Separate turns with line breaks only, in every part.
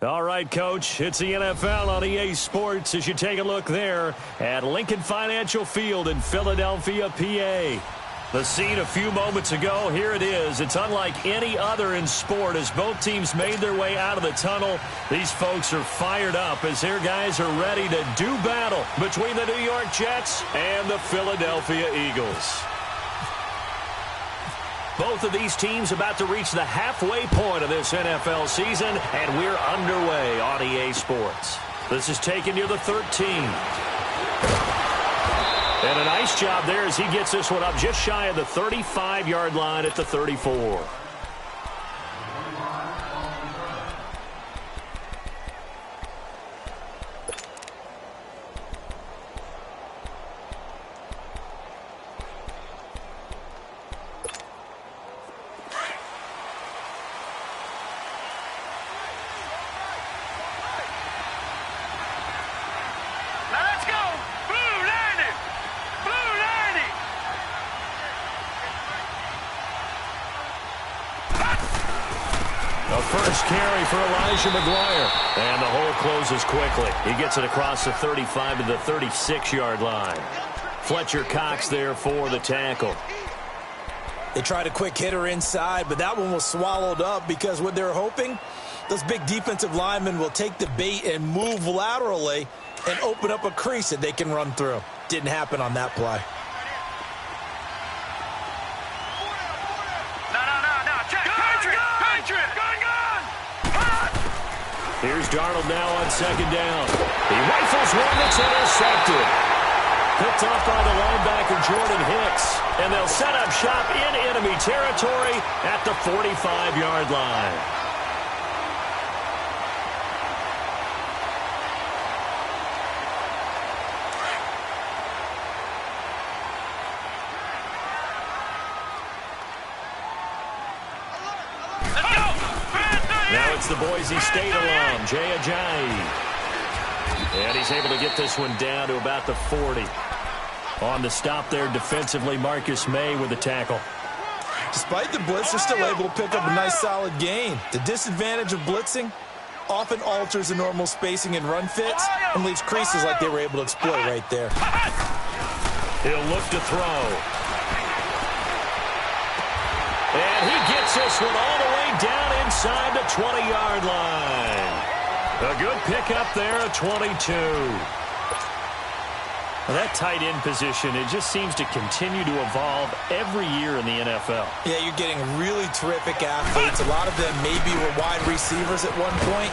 All right, Coach, it's the NFL on EA Sports as you take a look there at Lincoln Financial Field in Philadelphia, PA. The scene a few moments ago, here it is. It's unlike any other in sport as both teams made their way out of the tunnel. These folks are fired up as their guys are ready to do battle between the New York Jets and the Philadelphia Eagles. Both of these teams about to reach the halfway point of this NFL season, and we're underway on EA Sports. This is taken near the 13. And a nice job there as he gets this one up just shy of the 35-yard line at the 34. Carry for Elijah McGuire. And the hole closes quickly. He gets it across the 35 to the 36-yard line. Fletcher Cox there for the tackle.
They tried a quick hitter inside, but that one was swallowed up because what they're hoping, those big defensive linemen will take the bait and move laterally and open up a crease that they can run through. Didn't happen on that play.
Here's Darnold now on second down. He rifles one that's intercepted. Picked off by the linebacker Jordan Hicks. And they'll set up shop in enemy territory at the 45-yard line. Now it's the Boise State alum, Jay Ajayi. And he's able to get this one down to about the 40. On the stop there defensively, Marcus May with the tackle.
Despite the blitz, they're still able to pick up a nice solid gain. The disadvantage of blitzing often alters the normal spacing and run fits and leaves creases like they were able to exploit right there.
He'll look to throw. And he gets this one all the way down inside the 20-yard line. A good pickup there at 22. Well, that tight end position, it just seems to continue to evolve every year in the NFL.
Yeah, you're getting really terrific athletes. A lot of them maybe were wide receivers at one point.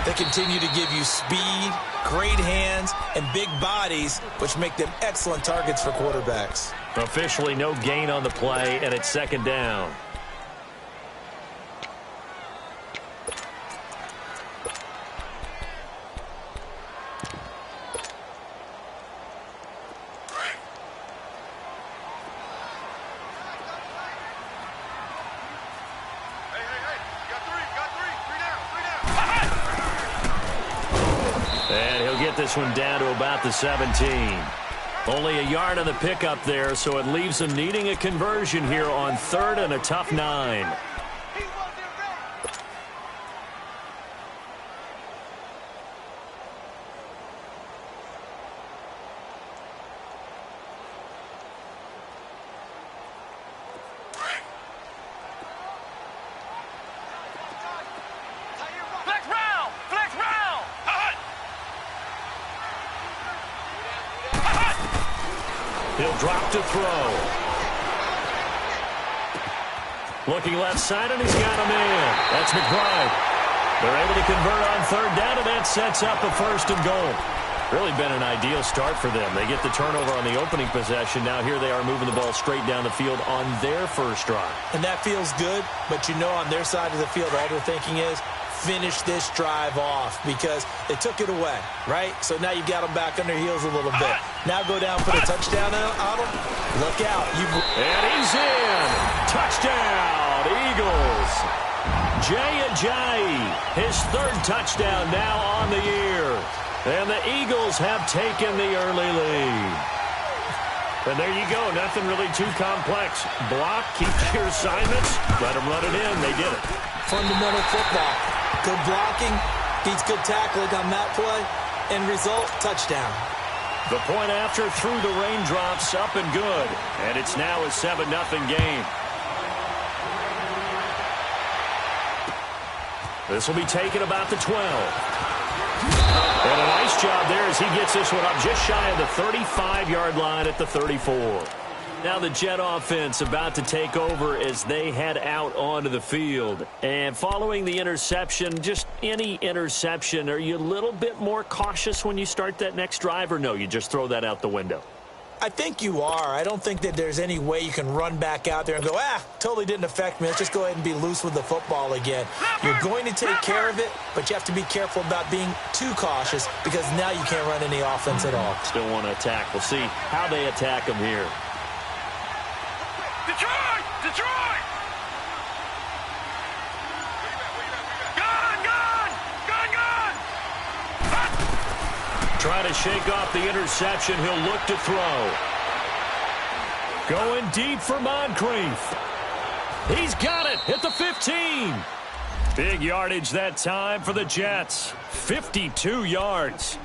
They continue to give you speed, great hands, and big bodies, which make them excellent targets for quarterbacks.
Officially no gain on the play, and it's second down. This one down to about the 17. Only a yard on the pickup there, so it leaves them needing a conversion here on third and a tough 9. He'll drop to throw. Looking left side, and he's got a man. That's McBride. They're able to convert on third down, and that sets up a first and goal. Really been an ideal start for them. They get the turnover on the opening possession. Now here they are moving the ball straight down the field on their first drive.
And that feels good, but you know on their side of the field, all they're thinking is, finish this drive off because they took it away, right? So now you've got them back on their heels a little bit. Now go down, put a touchdown on them. Look out.
And he's in. Touchdown, Eagles. Jay Ajayi, his third touchdown now on the year. And the Eagles have taken the early lead. And there you go. Nothing really too complex. Block, keep your assignments, let them run it in. They did it.
Fundamental football. Good blocking, Beats good tackling on that play. End result, touchdown.
The point after through the raindrops, up and good. And it's now a 7-0 game. This will be taken about the 12. And a nice job there as he gets this one up just shy of the 35-yard line at the 34. Now the Jet offense about to take over as they head out onto the field. And following the interception, just any interception, are you a little bit more cautious when you start that next drive, or no, you just throw that out the window?
I think you are. I don't think that there's any way you can run back out there and go, totally didn't affect me. Let's just go ahead and be loose with the football again. You're going to take care of it, but you have to be careful about being too cautious because now you can't run any offense at all.
Still want to attack. We'll see how they attack them here.
Detroit! Detroit! Gun! Gun! Gun! Gun!
Trying to shake off the interception. He'll look to throw. Going deep for Moncrief. He's got it at the 15. Big yardage that time for the Jets. 52 yards.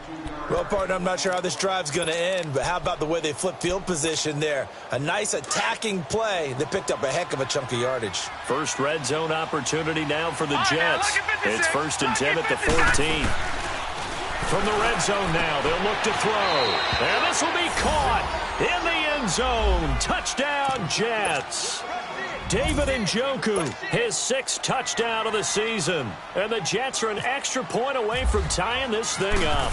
Well, partner, I'm not sure how this drive's going to end, but how about the way they flip field position there? A nice attacking play that picked up a heck of a chunk of yardage.
First red zone opportunity now for the Jets. It's 1st and 10 at the 14. From the red zone now, they'll look to throw. And this will be caught in the end zone. Touchdown, Jets. David Njoku, his 6th touchdown of the season. And the Jets are an extra point away from tying this thing up.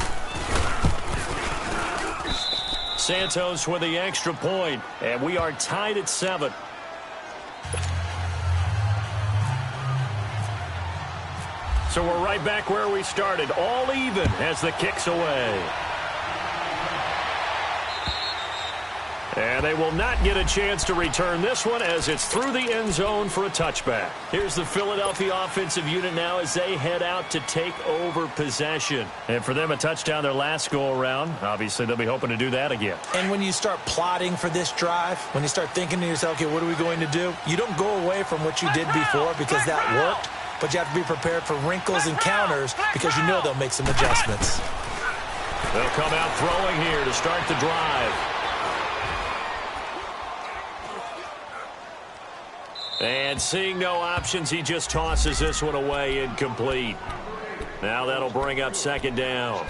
Santos with the extra point, and we are tied at 7. So we're right back where we started, all even as the kick's away. And they will not get a chance to return this one as it's through the end zone for a touchback. Here's the Philadelphia offensive unit now as they head out to take over possession. And for them, a touchdown their last go-around. Obviously, they'll be hoping to do that again.
And when you start plotting for this drive, when you start thinking to yourself, okay, what are we going to do? You don't go away from what you did before because that worked, but you have to be prepared for wrinkles and counters because you know they'll make some adjustments.
They'll come out throwing here to start the drive. And seeing no options, he just tosses this one away incomplete. Now that'll bring up 2nd down.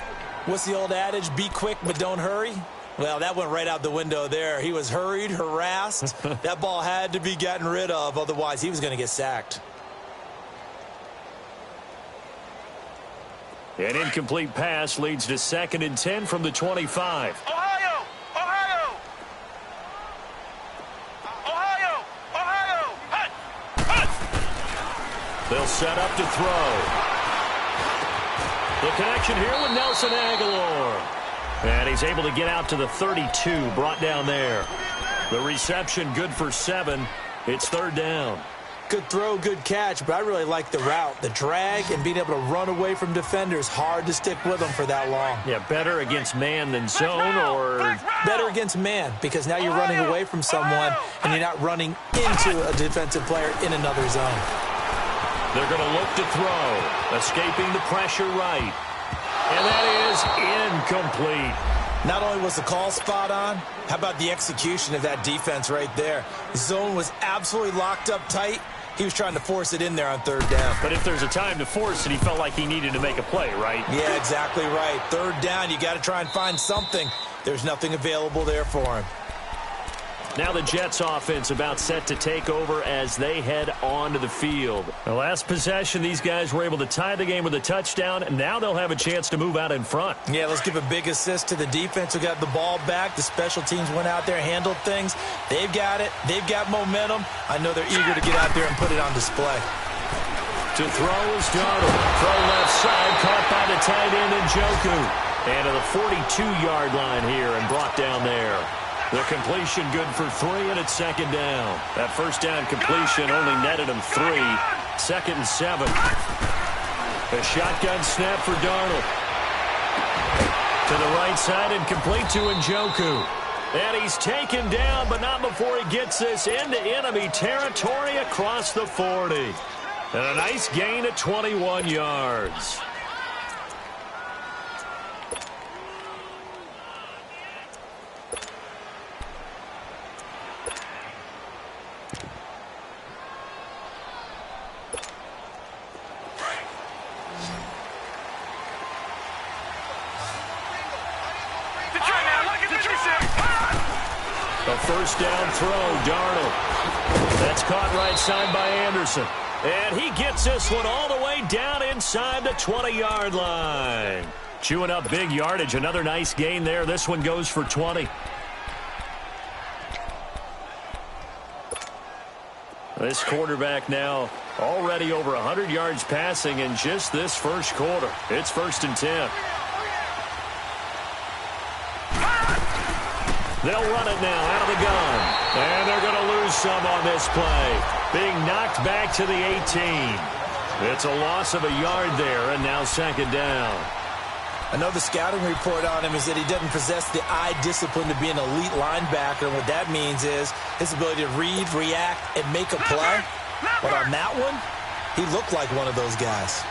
What's the old adage? Be quick, but don't hurry. Well, that went right out the window there. He was hurried, harassed. That ball had to be gotten rid of, otherwise he was going to get sacked.
An incomplete pass leads to 2nd and 10 from the 25.
Ohio! Ohio! Ohio! Ohio! Hut! Hut!
They'll set up to throw. The connection here with Nelson Aguilar. And he's able to get out to the 32, brought down there. The reception good for 7. It's 3rd down.
Good throw, good catch, but I really like the route. The drag and being able to run away from defenders. Hard to stick with them for that long.
Yeah, better against man than zone, or
better against man because now you're running away from someone and you're not running into a defensive player in another zone.
They're going to look to throw, escaping the pressure right. And that is incomplete.
Not only was the call spot on, how about the execution of that defense right there? The zone was absolutely locked up tight. He was trying to force it in there on 3rd down.
But if there's a time to force it, he felt like he needed to make a play, right?
Yeah, exactly right. 3rd down, you got to try and find something. There's nothing available there for him.
Now the Jets offense about set to take over as they head onto the field. The last possession, these guys were able to tie the game with a touchdown, and now they'll have a chance to move out in front.
Yeah, let's give a big assist to the defense who got the ball back. The special teams went out there, handled things. They've got it. They've got momentum. I know they're eager to get out there and put it on display.
To throw is Darnold. Throw left side, caught by the tight end Njoku. And to the 42-yard line here and brought down there. The completion good for 3, and it's 2nd down. That first down completion only netted him 3. 2nd and 7. A shotgun snap for Darnold. To the right side and complete to Njoku. And he's taken down, but not before he gets this into enemy territory across the 40. And a nice gain at 21 yards. A first down throw, Darnold. That's caught right side by Anderson. And he gets this one all the way down inside the 20-yard line. Chewing up big yardage. Another nice gain there. This one goes for 20. This quarterback now already over 100 yards passing in just this first quarter. It's 1st and 10. They'll run it now out of the gun. And they're going to lose some on this play. Being knocked back to the 18. It's a loss of a yard there, and now 2nd down.
I know the scouting report on him is that he doesn't possess the eye discipline to be an elite linebacker. And what that means is his ability to read, react, and make a play. But on that one, he looked like one of those guys.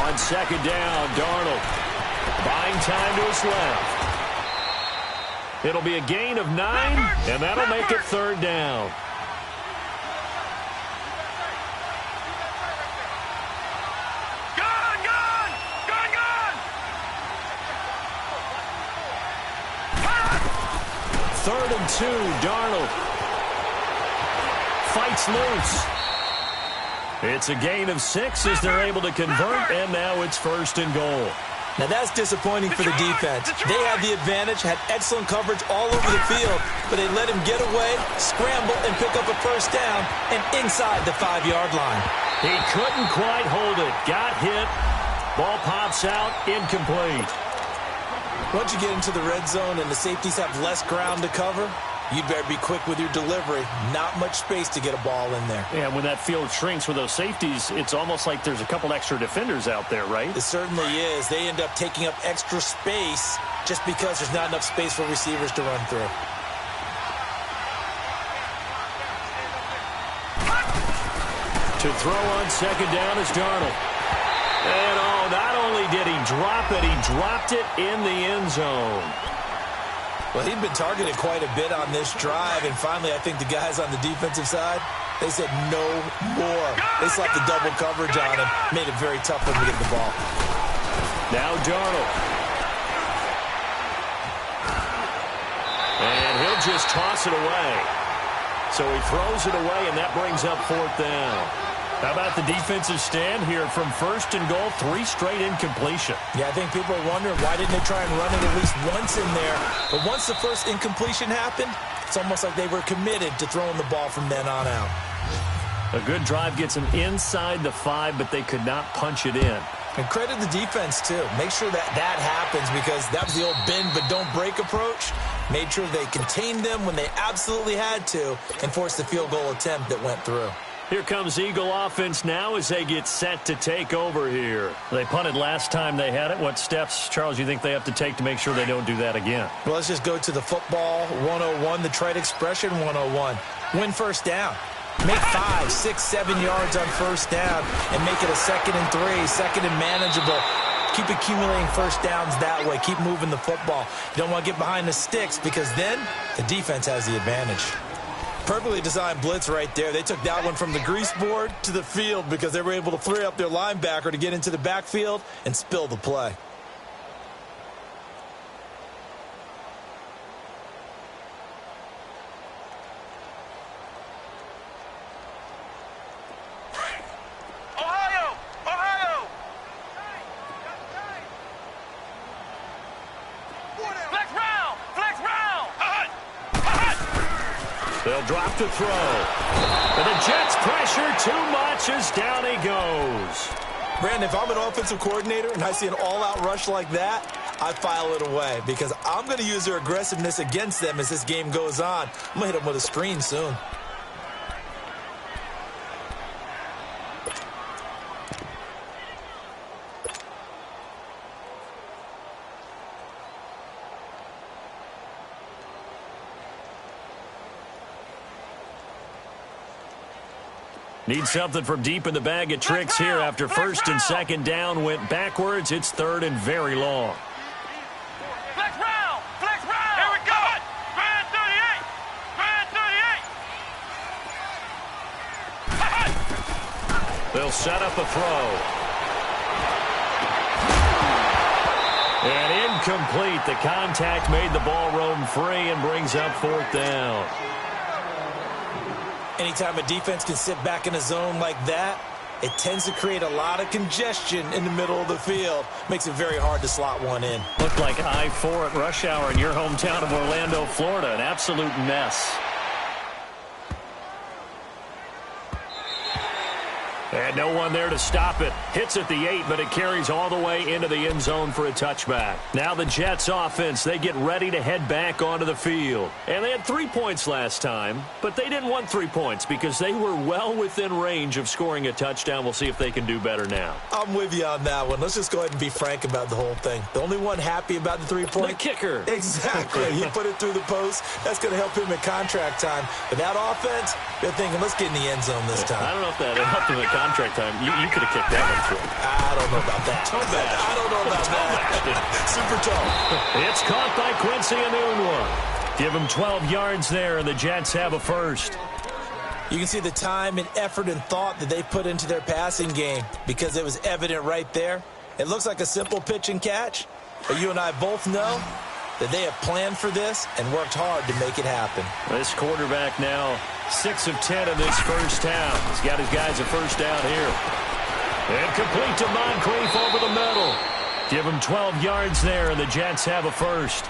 On 2nd down, Darnold buying time to his left. It'll be a gain of 9, and that'll make it 3rd down.
Gun, gun! Gun, gun!
3rd and 2, Darnold fights loose. It's a gain of 6 as they're able to convert, and now it's 1st and goal.
Now that's disappointing for the defense. They had the advantage, had excellent coverage all over the field, but they let him get away, scramble, and pick up a first down, and inside the 5-yard line.
He couldn't quite hold it. Got hit. Ball pops out, incomplete.
Once you get into the red zone and the safeties have less ground to cover, you'd better be quick with your delivery. Not much space to get a ball in there.
Yeah, when that field shrinks with those safeties, it's almost like there's a couple extra defenders out there, right?
It certainly is. They end up taking up extra space just because there's not enough space for receivers to run through.
To throw on 2nd down is Darnold. And not only did he drop it, he dropped it in the end zone.
Well, he'd been targeted quite a bit on this drive, and finally I think the guys on the defensive side, they said no more. They slapped the double coverage on him, made it very tough for him to get the ball.
Now Darnold. And he'll just toss it away. So he throws it away, and that brings up 4th down. How about the defensive stand here from 1st and goal, 3 straight incompletion?
Yeah, I think people are wondering why didn't they try and run it at least once in there. But once the first incompletion happened, it's almost like they were committed to throwing the ball from then on out.
A good drive gets them inside the 5, but they could not punch it in.
And credit the defense, too. Make sure that that happens because that was the old bend but don't break approach. Made sure they contained them when they absolutely had to and forced the field goal attempt that went through.
Here comes Eagle offense now as they get set to take over here. They punted last time they had it. What steps, Charles, you think they have to take to make sure they don't do that again?
Well, let's just go to the football 101, the trite expression 101. Win first down. Make 5, 6, 7 yards on first down and make it a 2nd and 3, 2nd and manageable. Keep accumulating first downs that way. Keep moving the football. You don't want to get behind the sticks because then the defense has the advantage. Perfectly designed blitz right there. They took that one from the grease board to the field because they were able to free up their linebacker to get into the backfield and spill the play.
Ohio! Ohio! Flex round! Flex round! Hut! Hut!
They'll drop to throw. And the Jets pressure too much as down he goes.
Brandon, if I'm an offensive coordinator and I see an all-out rush like that, I file it away because I'm going to use their aggressiveness against them as this game goes on. I'm going to hit them with a screen soon.
Need something from deep in the bag of tricks here after 1st and 2nd down went backwards. It's 3rd and very long.
Flex round! Flex round! Here we go! Grand 38! Grand 38!
They'll set up a throw. And Incomplete. The contact made the ball roam free and brings up 4th down.
Anytime a defense can sit back in a zone like that, it tends to create a lot of congestion in the middle of the field. Makes it very hard to slot one in.
Looked like I-4 at rush hour in your hometown of Orlando, Florida. An absolute mess. And no one there to stop it. Hits at the 8, but it carries all the way into the end zone for a touchback. Now the Jets offense, they get ready to head back onto the field. And they had 3 points last time, but they didn't want 3 points because they were well within range of scoring a touchdown. We'll see if they can do better now.
I'm with you on that one. Let's just go ahead and be frank about the whole thing. The only one happy about the 3-point?
The kicker.
Exactly. He put it through the post. That's going to help him at contract time. But that offense, they're thinking, let's get in the end zone this time.
I don't know if that helped him at contract time. You could have kicked that one through.
I don't know about that. I don't know about that. Super tall.
It's caught by Quincy Enunwa. Give him 12 yards there, and the Jets have a first.
You can see the time and effort and thought that they put into their passing game because it was evident right there. It looks like a simple pitch and catch, but you and I both know that they have planned for this and worked hard to make it happen.
This quarterback now 6 of 10 in this first half. He's got his guys a first down here. And complete to Moncrief over the middle. Give him 12 yards there, and the Jets have a first.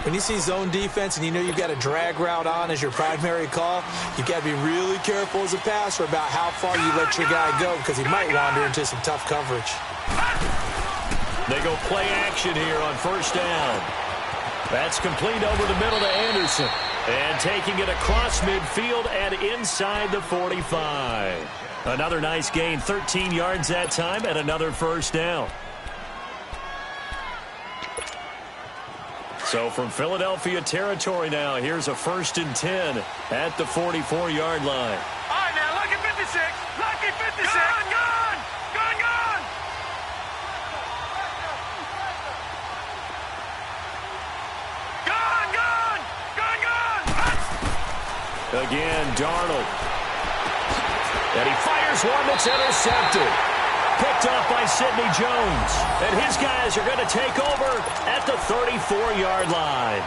When you see zone defense and you know you've got a drag route on as your primary call, you've got to be really careful as a passer about how far you let your guy go because he might wander into some tough coverage.
They go play action here on first down. That's complete over the middle to Anderson. And taking it across midfield and inside the 45. Another nice gain, 13 yards that time, and another first down. So from Philadelphia territory now, here's a 1st and 10 at the 44-yard line.
All right, now, lucky 56. Lucky 56. Gun, gun. Gun, gun. Gun, gun. Gun, gun.
Again, Darnold. And he fires one that's intercepted. Picked off by Sidney Jones. And his guys are going to take over at the 34-yard line.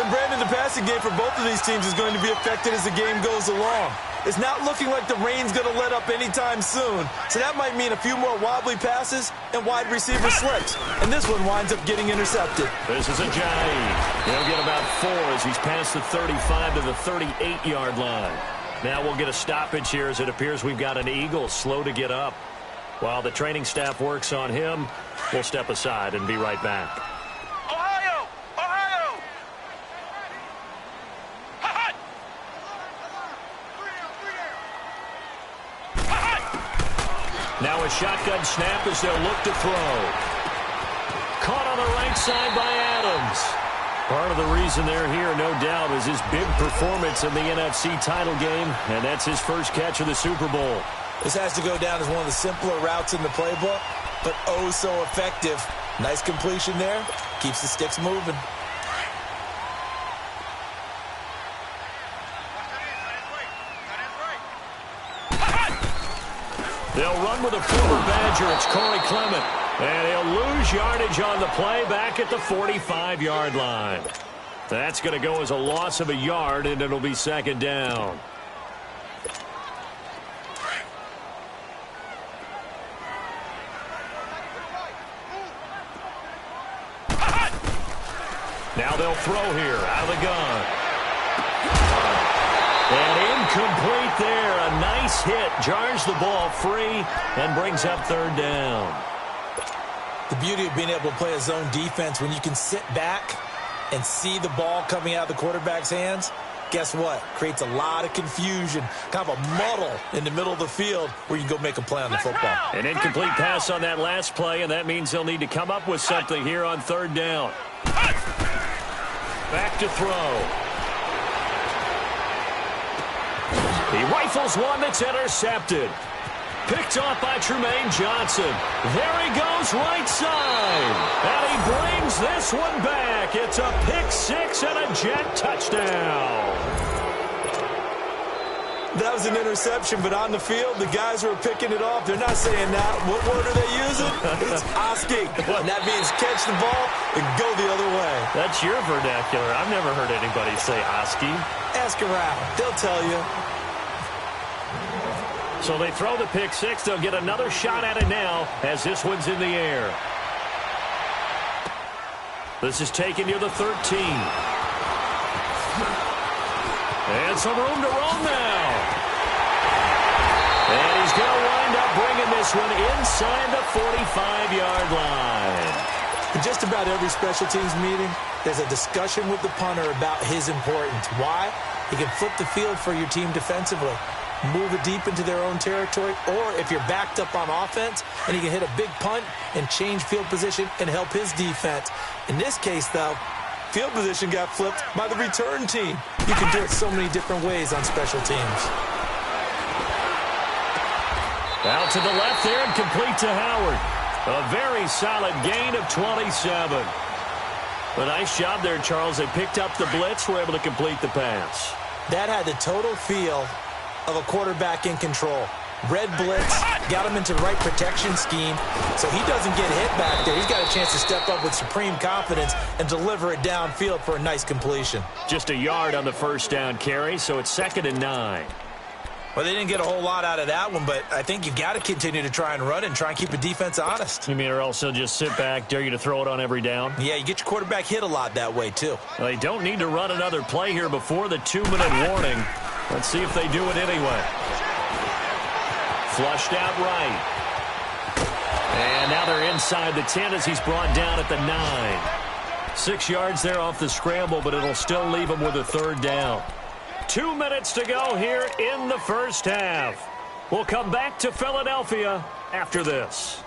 And Brandon, the passing game for both of these teams is going to be affected as the game goes along. It's not looking like the rain's going to let up anytime soon. So that might mean a few more wobbly passes and wide receiver slips. And this one winds up getting intercepted.
This is Ajayi. He'll get about 4 as he's past the 35 to the 38-yard line. Now we'll get a stoppage here as it appears we've got an Eagle slow to get up. While the training staff works on him, we'll step aside and be right back.
Ohio. Ohio. Hot.
Now a shotgun snap as they'll look to throw. Caught on the right side by Adams. Part of the reason they're here, no doubt, is his big performance in the NFC title game, and that's his first catch of the Super Bowl.
This has to go down as one of the simpler routes in the playbook, but oh so effective. Nice completion there. Keeps the sticks moving.
They'll run with a former Badger. It's Corey Clement. And he'll lose yardage on the play back at the 45-yard line. That's going to go as a loss of a yard, and it'll be 2nd down. Now they'll throw here out of the gun. And incomplete there. A nice hit. Jars the ball free and brings up 3rd down.
The beauty of being able to play a zone defense when you can sit back and see the ball coming out of the quarterback's hands, guess what? Creates a lot of confusion, kind of a muddle in the middle of the field where you can go make a play on the football.
An incomplete pass on that last play, and that means they'll need to come up with something here on 3rd down. Back to throw. He rifles one that's intercepted. Picked off by Trumaine Johnson. There he goes right side. And he brings this one back. It's a pick 6 and a Jet touchdown.
That was an interception, but on the field, the guys who are picking it off, they're not saying that. What word are they using? It's Oski. And that means catch the ball and go the other way.
That's your vernacular. I've never heard anybody say Oski.
Ask around. They'll tell you.
So they throw the pick six. They'll get another shot at it now as this one's in the air. This is taken near the 13. And some room to roam now. And he's going to wind up bringing this one inside the 45-yard line.
In just about every special teams meeting, there's a discussion with the punter about his importance. Why? He can flip the field for your team defensively, move it deep into their own territory, or if you're backed up on offense, and he can hit a big punt and change field position and help his defense. In this case, though, field position got flipped by the return team. You can do it so many different ways on special teams.
Out to the left there and complete to Howard. A very solid gain of 27. A nice job there, Charles. They picked up the blitz, were able to complete the pass.
That had the total feel of a quarterback in control. Red blitz, got him into the right protection scheme, so he doesn't get hit back there. He's got a chance to step up with supreme confidence and deliver it downfield for a nice completion.
Just a yard on the first down carry, so it's 2nd and 9.
Well, they didn't get a whole lot out of that one, but I think you've got to continue to try and run and try and keep the defense honest.
You mean or else they'll just sit back, dare you to throw it on every down?
Yeah, you get your quarterback hit a lot that way, too.
Well, they don't need to run another play here before the 2-minute warning. Let's see if they do it anyway. Flushed out right. And now they're inside the 10 as he's brought down at the 9. 6 yards there off the scramble, but it'll still leave him with a 3rd down. 2 minutes to go here in the first half. We'll come back to Philadelphia after this.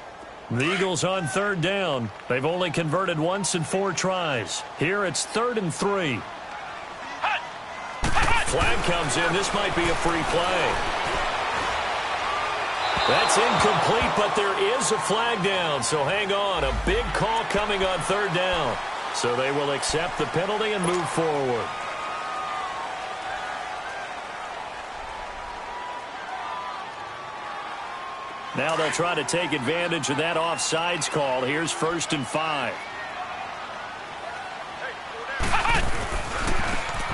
The Eagles on 3rd down. They've only converted once in 4 tries. Here it's 3rd and 3. Flag comes in. This might be a free play. That's incomplete, but there is a flag down, so hang on. A big call coming on 3rd down. So they will accept the penalty and move forward. Now they'll try to take advantage of that offsides call. Here's 1st and 5.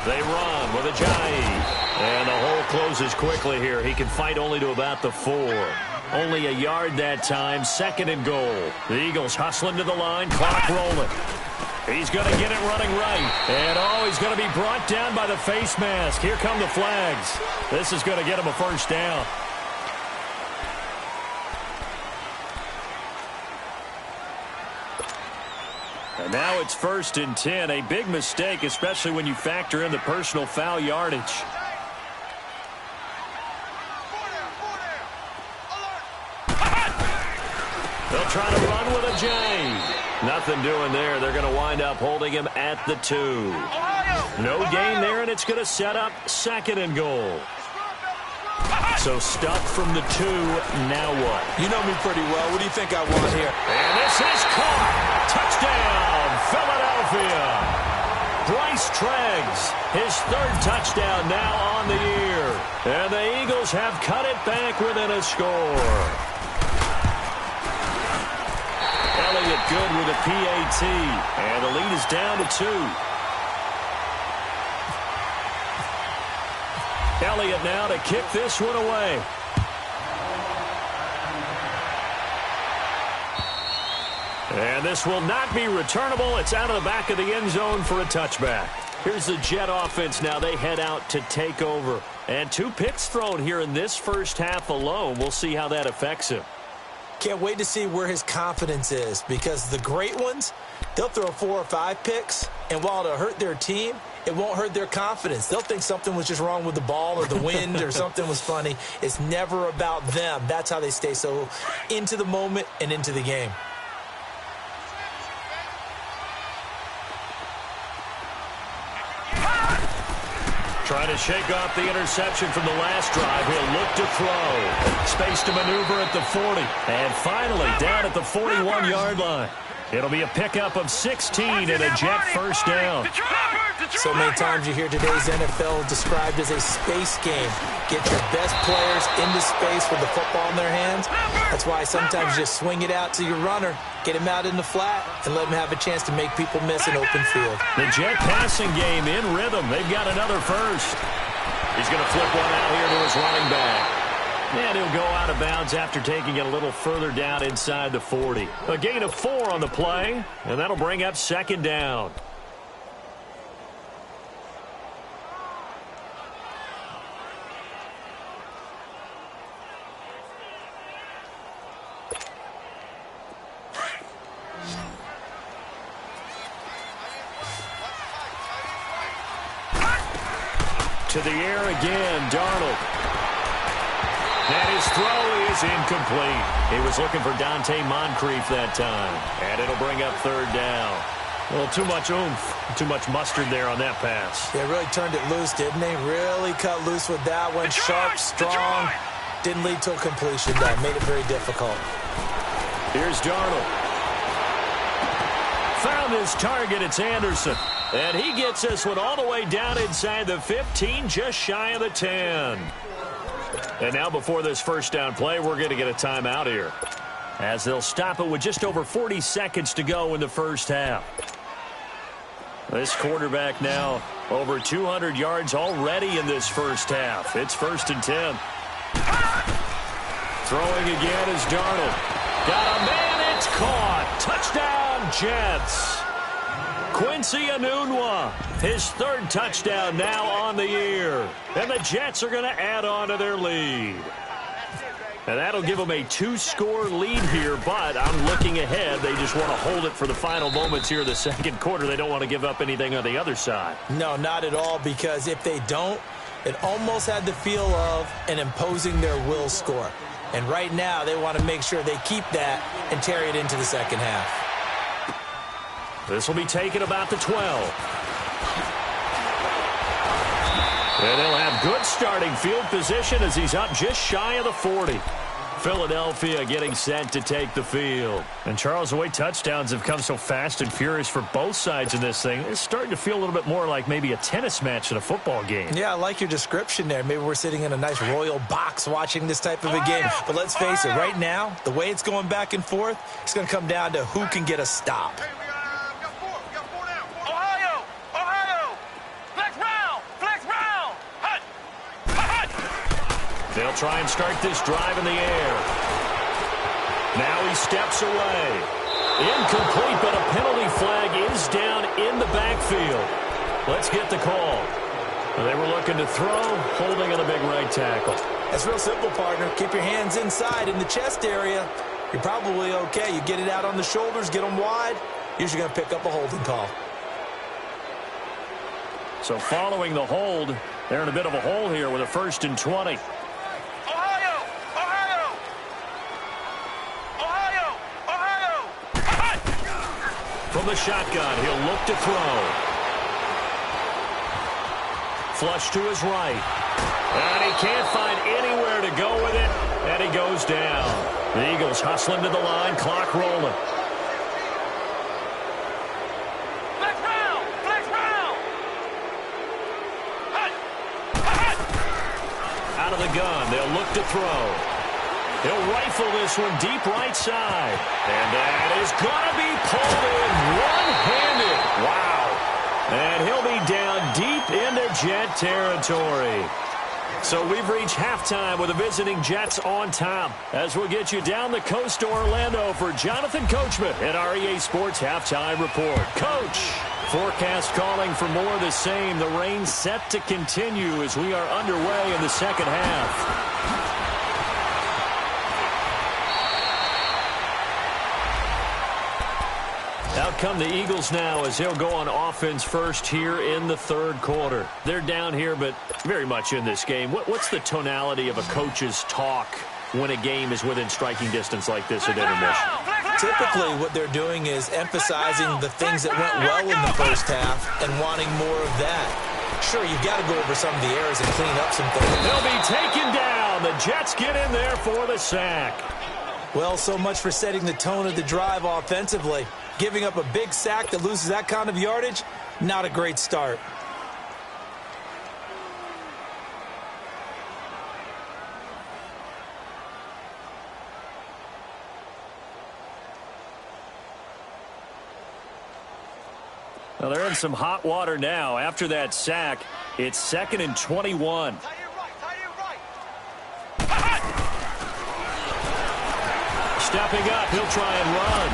They run with Ajayi. And the hole closes quickly here. He can fight only to about the 4. Only a yard that time. 2nd and goal. The Eagles hustling to the line. Clock rolling. He's going to get it running right. And, he's going to be brought down by the face mask. Here come the flags. This is going to get him a 1st down. And now it's 1st and 10. A big mistake, especially when you factor in the personal foul yardage. They'll try to run with Ajayi. Nothing doing there. They're going to wind up holding him at the 2. No gain there, and it's going to set up 2nd and goal. So stuffed from the 2. Now what?
You know me pretty well. What do you think I want here?
And this is caught. Touchdown, Philadelphia. Bryce Treggs, his 3rd touchdown now on the year. And the Eagles have cut it back within a score. Elliott good with a PAT. And the lead is down to 2. Elliott now to kick this one away. And this will not be returnable. It's out of the back of the end zone for a touchback. Here's the Jet offense now. They head out to take over. And 2 picks thrown here in this first half alone. We'll see how that affects him.
Can't wait to see where his confidence is, because the great ones, they'll throw 4 or 5 picks, and while it'll hurt their team, it won't hurt their confidence. They'll think something was just wrong with the ball or the wind or something was funny. It's never about them. That's how they stay so into the moment and into the game.
Trying to shake off the interception from the last drive. He'll look to throw. Space to maneuver at the 40. And finally down at the 41-yard line. It'll be a pickup of 16 and a Jet 1st down.
So many times you hear today's NFL described as a space game. Get your best players into space with the football in their hands. That's why sometimes you just swing it out to your runner, get him out in the flat, and let him have a chance to make people miss an open field.
The Jet passing game in rhythm. They've got another first. He's going to flip one out here to his running back. And he'll go out of bounds after taking it a little further down inside the 40. A gain of 4 on the play, and that'll bring up second down. To the air again, Darnold. And his throw is incomplete. He was looking for Dante Moncrief that time. And it'll bring up third down. Well, too much oomph, too much mustard there on that pass.
They really turned it loose, didn't they? Really cut loose with that one. Sharp, strong. Didn't lead to a completion, though. Made it very difficult.
Here's Darnold. Found his target. It's Anderson. And he gets this one all the way down inside the 15, just shy of the 10. And now before this first down play, we're going to get a timeout here, as they'll stop it with just over 40 seconds to go in the first half. This quarterback now over 200 yards already in this first half. It's 1st and 10. Throwing again is Darnold. Got a man, it's caught. Touchdown, Jets. Quincy Enunwa, his 3rd touchdown now on the year. And the Jets are going to add on to their lead. And that'll give them a 2-score lead here, but I'm looking ahead. They just want to hold it for the final moments here of the second quarter. They don't want to give up anything on the other side.
No, not at all, because if they don't, it almost had the feel of an imposing their will score. And right now, they want to make sure they keep that and carry it into the second half.
This will be taken about the 12. And he'll have good starting field position as he's up just shy of the 40. Philadelphia getting set to take the field. And Charles, the way touchdowns have come so fast and furious for both sides in this thing, it's starting to feel a little bit more like maybe a tennis match in a football game.
Yeah, I like your description there. Maybe we're sitting in a nice royal box watching this type of a game. But let's face it, right now, the way it's going back and forth, it's going to come down to who can get a stop.
They'll try and start this drive in the air. Now he steps away. Incomplete, but a penalty flag is down in the backfield. Let's get the call. They were looking to throw, holding on a big right tackle.
That's real simple, partner. Keep your hands inside in the chest area. You're probably okay. You get it out on the shoulders, get them wide. Usually going to pick up a holding call.
So following the hold, they're in a bit of a hole here with a 1st and 20. From the shotgun, he'll look to throw. Flush to his right. And he can't find anywhere to go with it, and he goes down. The Eagles hustling to the line, clock rolling.
Flex round! Flex round!
Out of the gun, they'll look to throw. He'll rifle this one deep right side. And that is going to be pulled in one-handed. Wow. And he'll be down deep into Jet territory. So we've reached halftime with the visiting Jets on top. As we'll get you down the coast to Orlando for Jonathan Coachman at our EA Sports Halftime Report. Coach, forecast calling for more of the same. The rain set to continue as we are underway in the second half. Out come the Eagles now as they'll go on offense first here in the 3rd quarter. They're down here, but very much in this game. What's the tonality of a coach's talk when a game is within striking distance like this at intermission?
Typically, what they're doing is emphasizing the things that went well in the first half and wanting more of that. Sure, you've got to go over some of the errors and clean up some things.
They'll be taken down. The Jets get in there for the sack.
Well, so much for setting the tone of the drive offensively. Giving up a big sack that loses that kind of yardage, not a great start.
Well, they're in some hot water now. After that sack, it's 2nd and 21. Stepping up, he'll try and run.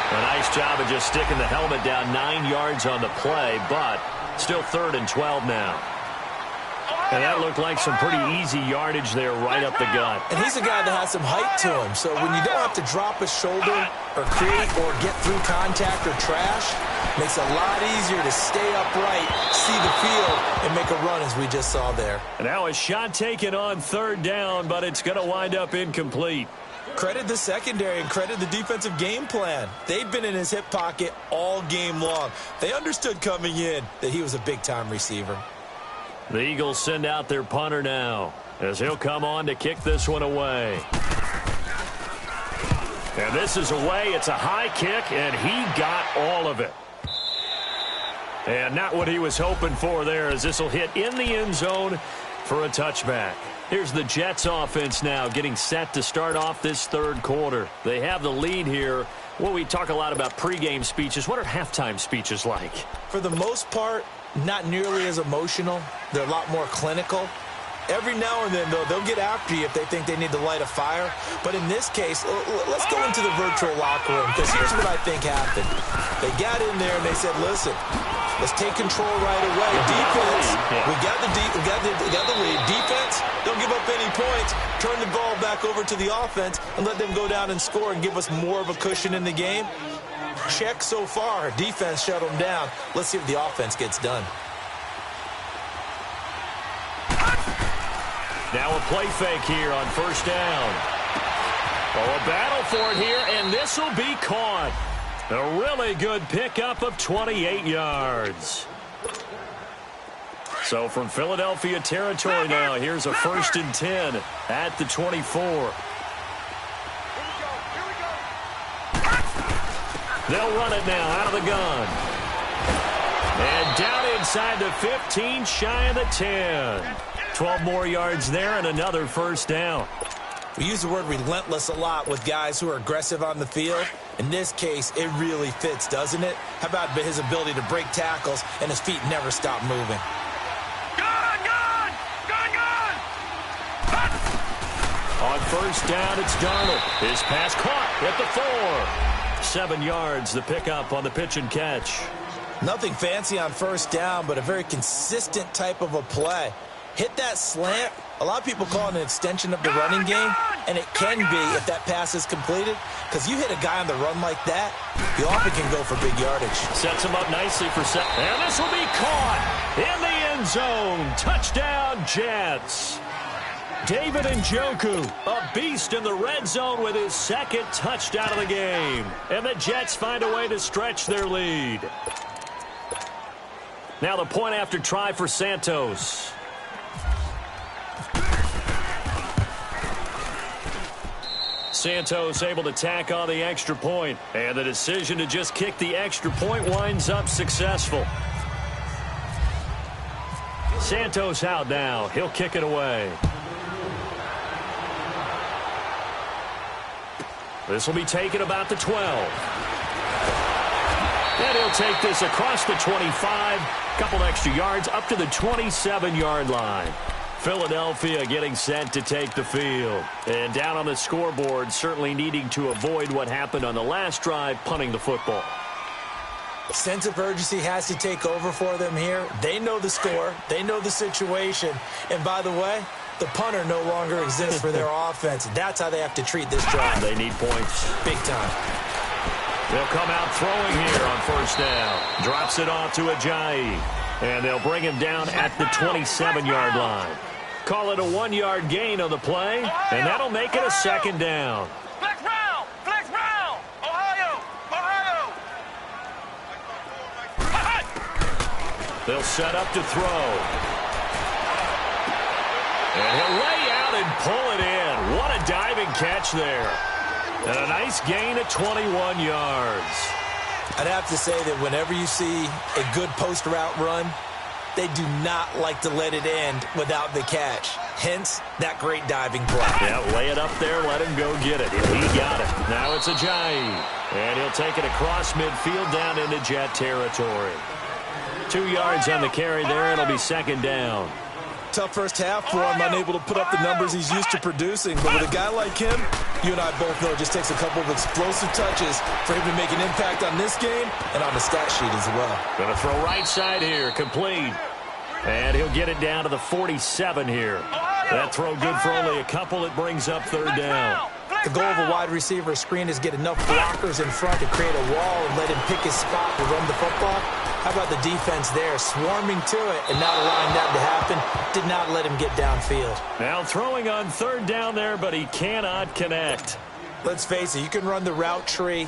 A nice job of just sticking the helmet down 9 yards on the play, but still 3rd and 12 now. And that looked like some pretty easy yardage there right up the gut.
And he's a guy that has some height to him, so when you don't have to drop a shoulder or create or get through contact or trash, makes it a lot easier to stay upright, see the field, and make a run as we just saw there.
And now a shot taken on 3rd down, but it's going to wind up incomplete.
Credit the secondary and credit the defensive game plan. They've been in his hip pocket all game long. They understood coming in that he was a big-time receiver.
The Eagles send out their punter now as he'll come on to kick this one away. And this is away. It's a high kick, and he got all of it. And not what he was hoping for there, as this will hit in the end zone for a touchback. Here's the Jets offense now getting set to start off this 3rd quarter. They have the lead here. Well, we talk a lot about pregame speeches. What are halftime speeches like?
For the most part, not nearly as emotional. They're a lot more clinical. Every now and then, though, they'll get after you if they think they need to light a fire. But in this case, let's go into the virtual locker room, because here's what I think happened. They got in there and they said, listen, let's take control right away. Defense, we got the lead. Defense, don't give up any points. Turn the ball back over to the offense and let them go down and score and give us more of a cushion in the game. Check so far. Defense shut them down. Let's see if the offense gets done.
Now a play fake here on 1st down. Oh, a battle for it here, and this will be caught. A really good pickup of 28 yards. So from Philadelphia territory now, here's a 1st and 10 at the 24. They'll run it now out of the gun. And down inside the 15, shy of the 10. 12 more yards there and another 1st down.
We use the word relentless a lot with guys who are aggressive on the field. In this case, it really fits, doesn't it? How about his ability to break tackles and his feet never stop moving?
On 1st down, it's Darnold. His pass caught at the 4. 7 yards, the pickup on the pitch and catch.
Nothing fancy on 1st down, but a very consistent type of a play. Hit that slant. A lot of people call it an extension of the running game, and it can be if that pass is completed, because you hit a guy on the run like that, you often can go for big yardage.
Sets him up nicely for set. And this will be caught in the end zone. Touchdown, Jets. David Njoku, a beast in the red zone with his 2nd touchdown of the game. And the Jets find a way to stretch their lead. Now the point after try for Santos. Santos able to tack on the extra point, and the decision to just kick the extra point winds up successful. Santos out now. He'll kick it away. This will be taken about the 12. And he'll take this across the 25. Couple extra yards up to the 27-yard line. Philadelphia getting set to take the field. And down on the scoreboard, certainly needing to avoid what happened on the last drive, punting the football.
Sense of urgency has to take over for them here. They know the score. They know the situation. And by the way, the punter no longer exists for their offense. That's how they have to treat this drive.
They need points.
Big time.
They'll come out throwing here on 1st down. Drops it off to Ajayi. And they'll bring him down at the 27-yard line. Call it a 1-yard gain on the play, and that'll make it a 2nd down.
Flex round! Flex round! Ohio!
They'll set up to throw. And he'll lay out and pull it in. What a diving catch there. And a nice gain of 21 yards.
I'd have to say that whenever you see a good post route run, they do not like to let it end without the catch. Hence, that great diving play.
Yeah, lay it up there, let him go get it. He got it. Now it's Ajayi. And he'll take it across midfield down into Jet territory. 2 yards on the carry there. It'll be second down.
Tough first half for him, unable to put up the numbers he's used to producing. But with a guy like him, you and I both know it just takes a couple of explosive touches for him to make an impact on this game and on the stat sheet as well.
Going to throw right side here, complete. And he'll get it down to the 47 here. That throw good for only a couple. It brings up third down.
The goal of a wide receiver screen is get enough blockers in front to create a wall and let him pick his spot to run the football. How about the defense there, swarming to it and not allowing that to happen? Did not let him get downfield.
Now throwing on third down there, but he cannot connect.
Let's face it, you can run the route tree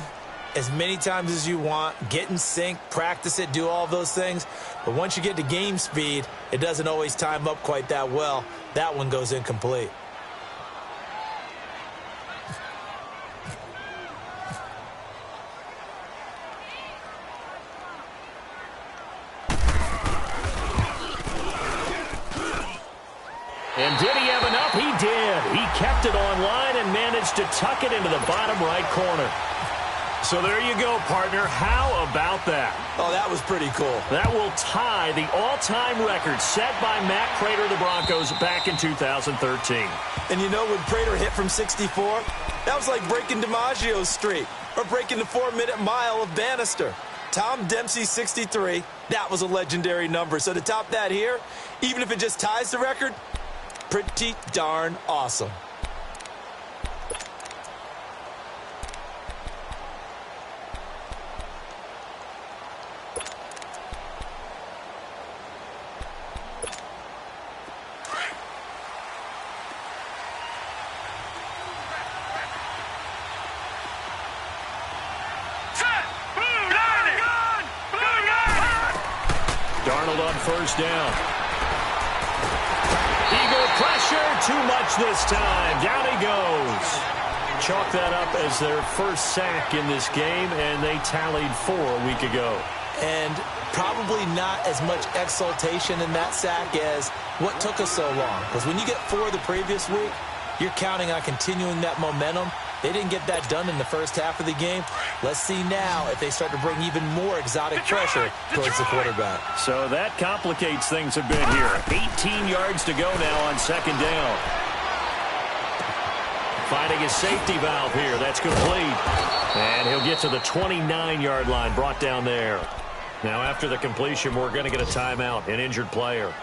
as many times as you want, get in sync, practice it, do all those things. But once you get to game speed, it doesn't always time up quite that well. That one goes incomplete.
And did he have enough? He did. He kept it on line and managed to tuck it into the bottom right corner. So there you go, partner. How about that?
Oh, that was pretty cool.
That will tie the all-time record set by Matt Prater of the Broncos back in 2013.
And you know, when Prater hit from 64, that was like breaking DiMaggio's streak or breaking the 4-minute mile of Bannister. Tom Dempsey, 63, that was a legendary number. So to top that here, even if it just ties the record, pretty darn awesome.
Darnold on first down. Eagle pressure, too much this time. Down he goes. Chalk that up as their first sack in this game, and they tallied 4 a week ago.
And probably not as much exultation in that sack as what took us so long. Because when you get 4 the previous week, you're counting on continuing that momentum. They didn't get that done in the first half of the game. Let's see now if they start to bring even more exotic pressure towards the quarterback.
So that complicates things a bit here. 18 yards to go now on second down. Finding his safety valve here. That's complete. And he'll get to the 29-yard line, brought down there. Now after the completion, we're going to get a timeout, an injured player.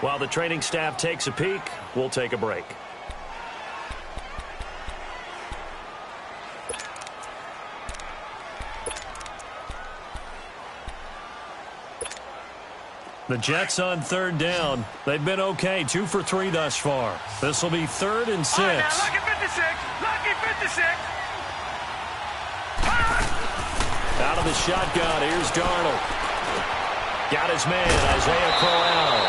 While the training staff takes a peek, we'll take a break. The Jets on third down. They've been okay, 2 for 3 thus far. This will be 3rd and 6.
Lucky 56. Lucky 56.
Out of the shotgun, here's Darnold. Got his man, Isaiah Crowell.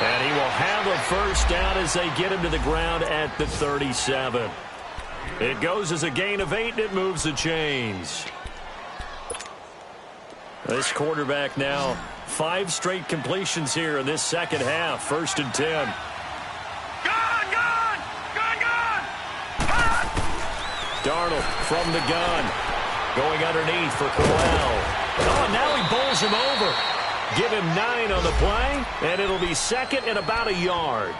And he will have a first down as they get him to the ground at the 37. It goes as a gain of 8, and it moves the chains. This quarterback now, 5 straight completions here in this second half. 1st and 10.
Gun!
Darnold from the gun. Going underneath for Crowell. Oh, and now he bowls him over. Give him 9 on the play, and it'll be 2nd and about a yard.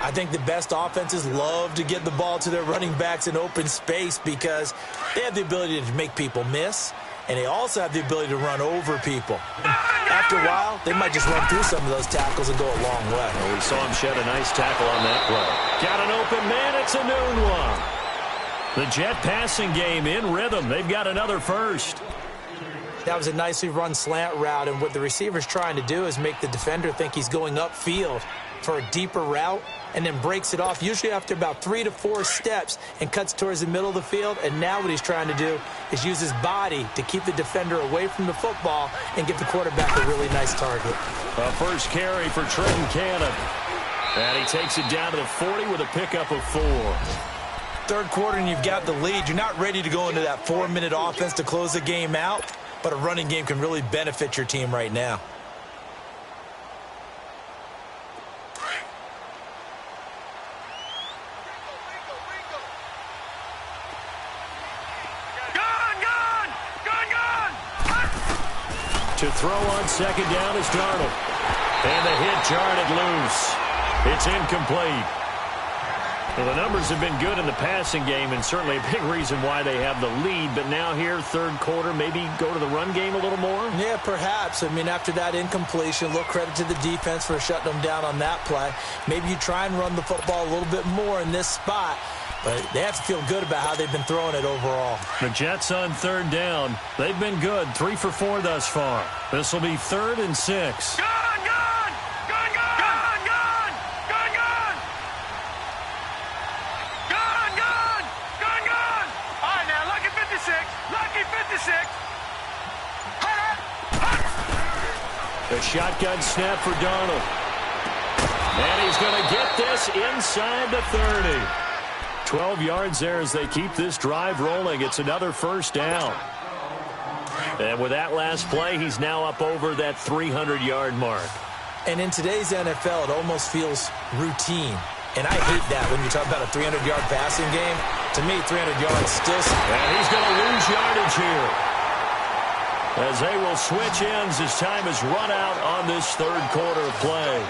I think the best offenses love to get the ball to their running backs in open space because they have the ability to make people miss, and they also have the ability to run over people. After a while, they might just run through some of those tackles and go a long way.
Well, we saw him shed a nice tackle on that play. Got an open man. It's a noon one. The Jet passing game in rhythm. They've got another first.
That was a nicely run slant route, and what the receiver's trying to do is make the defender think he's going upfield for a deeper route and then breaks it off, usually after about 3 to 4 steps, and cuts towards the middle of the field. And now what he's trying to do is use his body to keep the defender away from the football and give the quarterback a really nice target.
A first carry for Trenton Cannon. And he takes it down to the 40 with a pickup of 4.
Third quarter and you've got the lead. You're not ready to go into that 4-minute offense to close the game out, but a running game can really benefit your team right now.
To throw on second down is Darnold. And the hit jarred it loose. It's incomplete. Well, the numbers have been good in the passing game, and certainly a big reason why they have the lead. But now here, third quarter, maybe go to the run game a little more? Yeah, perhaps. I mean, after that incompletion, a little credit to the defense for shutting them down on that play. Maybe you try and run the football a little bit more in this spot. But they have to feel good about how they've been throwing it overall. The Jets on third down. They've been good. 3 for 4 thus far. This will be 3rd and 6. The shotgun snap for Darnold. And he's going to get this inside the 30. 12 yards there as they keep this drive rolling. It's another first down. And with that last play, he's now up over that 300-yard mark. And in today's NFL, it almost feels routine. And I hate that when you talk about a 300-yard passing game. To me, 300 yards still... And he's going to lose yardage here, as they will switch ends as time is run out on this third quarter play.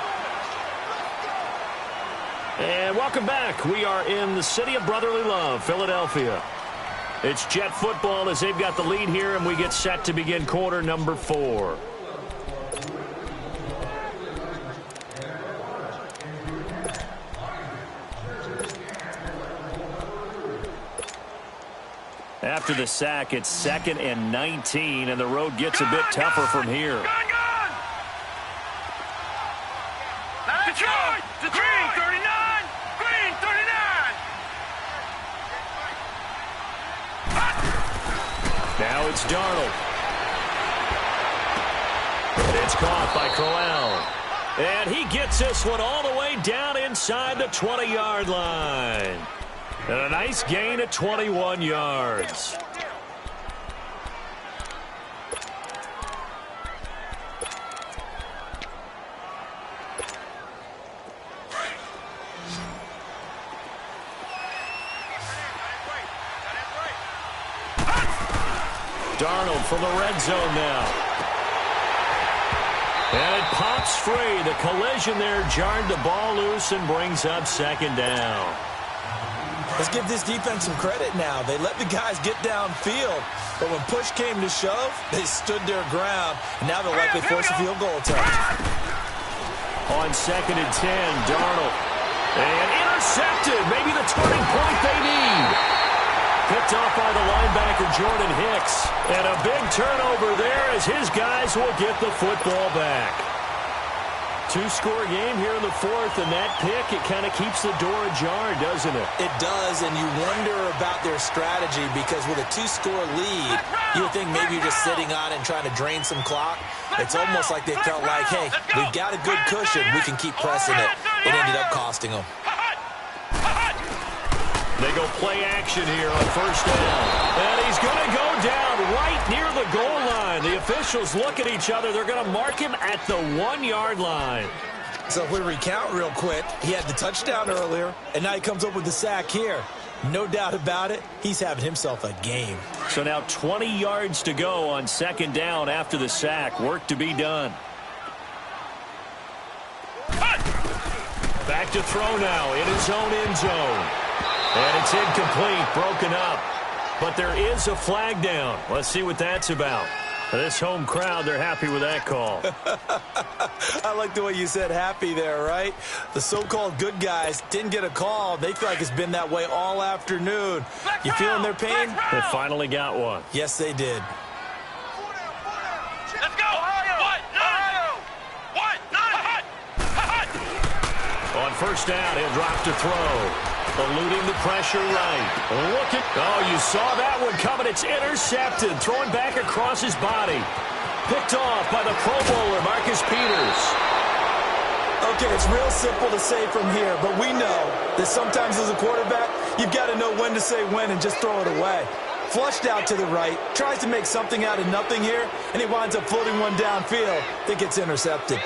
And welcome back. We are in the city of brotherly love, Philadelphia. It's Jet football as they've got the lead here, and we get set to begin quarter number 4. After the sack, it's 2nd and 19, and the road gets a bit tougher from here.
Detroit! Green 39! Green 39!
Now it's Darnold. And it's caught by Crowell. And he gets this one all the way down inside the 20-yard line. And a nice gain at 21 yards. Darnold from the red zone now. And it pops free. The collision there jarred the ball loose and brings up second down. Let's give this defense some credit now. They let the guys get downfield, but when push came to shove, they stood their ground. Now they'll likely force a field goal attempt. On 2nd and 10, Darnold. And intercepted. Maybe the turning point they need. Picked off by the linebacker, Jordan Hicks. And a big turnover there as his guys will get the football back. 2-score game here in the 4th, and that pick, it kind of keeps the door ajar, doesn't it? It does, and you wonder about their strategy because with a 2-score lead, you would think maybe you're just sitting on it and trying to drain some clock. It's almost like they felt like, hey, we've got a good cushion. We can keep pressing it. It ended up costing them. They go play action here on first down. And he's going to go down right near the goal line. The officials look at each other. They're going to mark him at the 1-yard line. So if we recount real quick, he had the touchdown earlier, and now he comes up with the sack here. No doubt about it, he's having himself a game. So now 20 yards to go on second down after the sack. Work to be done. Back to throw now in his own end zone. And it's incomplete, broken up. But there is a flag down. Let's see what that's about. This home crowd, they're happy with that call. I like the way you said happy there, right? The so-called good guys didn't get a call. They feel like it's been that way all afternoon. You feeling their pain? They finally got one. Yes, they did.
Let's go! Ohio!
On first down, he'll drop to throw. Eluding the pressure right. Look at... Oh, you saw that one coming. It's intercepted. Throwing back across his body. Picked off by the Pro Bowler, Marcus Peters. Okay, it's real simple to say from here, but we know that sometimes as a quarterback, you've got to know when to say when and just throw it away. Flushed out to the right, tries to make something out of nothing here, and he winds up floating one downfield that gets intercepted.